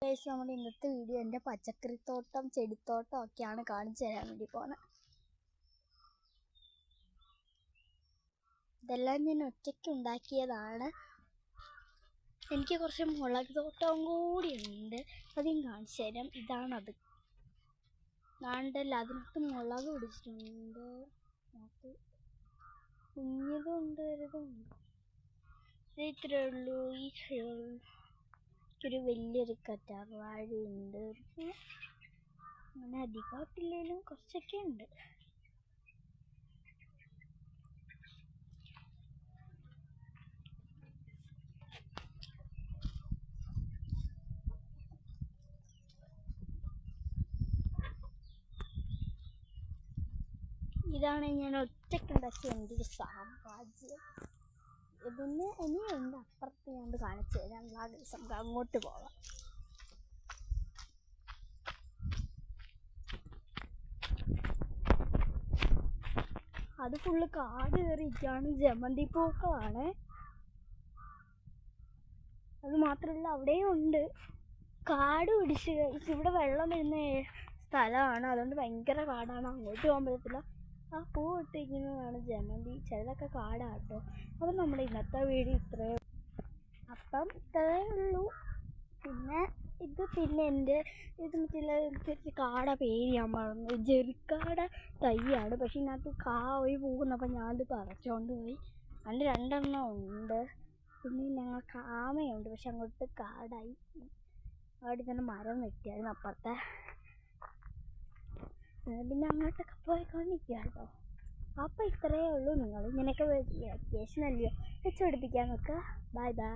Guys, നമ്മുടെ ഇന്നത്തെ video എൻ്റെ പച്ചക്കറിത്തോട്ടം ചെടിത്തോട്ടം ഒക്കെയാണ് കാണിച്ചു തരാൻ വേണ്ടി പോകുന്നത്. ഇതെല്ലാം ഞാൻ ഒറ്റയ്ക്ക് ഉണ്ടാക്കിയതാണ്. എനിക്ക് കുറച്ച് മുളക് തോട്ടവും കൂടി ഉണ്ട്, അതും കാണിച്ചു തരാം. ഇതാണത്. നാണ്ടല്ല, അതിനകത്ത് മുളക് പിടിച്ചിട്ടുണ്ട്. കുഞ്ഞതുണ്ട്, വലുതുണ്ട്. ഇത്രയേ ഉള്ളൂ. ഒരു വലിയൊരു കറ്റാർവാഴയുണ്ട്. അങ്ങനെ അധികമായിട്ടില്ലെങ്കിലും കുറച്ചൊക്കെ ഉണ്ട്. ഇതാണ് ഞാൻ ഒറ്റയ്ക്കുണ്ടാക്കിയ എൻ്റെ ഒരു സാമ്രാജ്യം. ഇതിന് ഇനിയുണ്ട്, അപ്പുറത്ത് ഞാൻ കാണിച്ചു തരാം. നമുക്ക് അങ്ങോട്ട് പോകാം. അത് ഫുള്ള് കാട് കയറിയിരിക്കുകയാണ്. ജമന്തി പൂക്കളാണ്. അത് മാത്രമല്ല, അവിടെയും ഉണ്ട് കാട് പിടിച്ച്. ഇവിടെ വെള്ളം വരുന്ന സ്ഥലമാണ്, അതുകൊണ്ട് ഭയങ്കര കാടാണ്. അങ്ങോട്ട് പോകാൻ പറ്റത്തില്ല. ആ പൂ ഇട്ടിരിക്കുന്നതാണ് ജമന്തി. ചിലതൊക്കെ കാടാട്ടോ. അപ്പം നമ്മുടെ ഇന്നത്തെ വീഡിയോ ഇത്രയേ ഉള്ളൂ. പിന്നെ എൻ്റെ മറ്റുള്ള കാട പേര് ഞാൻ മറന്നു. ജെറിക്കാട തൈയാണ്. പക്ഷെ ഇതിനകത്ത് കായ് പോകുന്നപ്പോൾ ഞാനത് പറിച്ചുകൊണ്ട് പോയി. അതിൻ്റെ 2 എണ്ണം ഉണ്ട്. പിന്നെ ഞങ്ങൾക്ക് ആമയുണ്ട്, പക്ഷെ അങ്ങോട്ട് കാടായി. അവിടെ തന്നെ മരം വെട്ടിയായിരുന്നു അപ്പുറത്തെ. പിന്നെ അങ്ങോട്ടൊക്കെ പോയി കാണിക്കുക കേട്ടോ. അപ്പം ഇത്രയേ ഉള്ളൂ. നിങ്ങൾ ഇങ്ങനെയൊക്കെ വെക്കേഷൻ അല്ലയോ വെച്ച് പിടിപ്പിക്കാൻ നോക്കുക. Bye bye.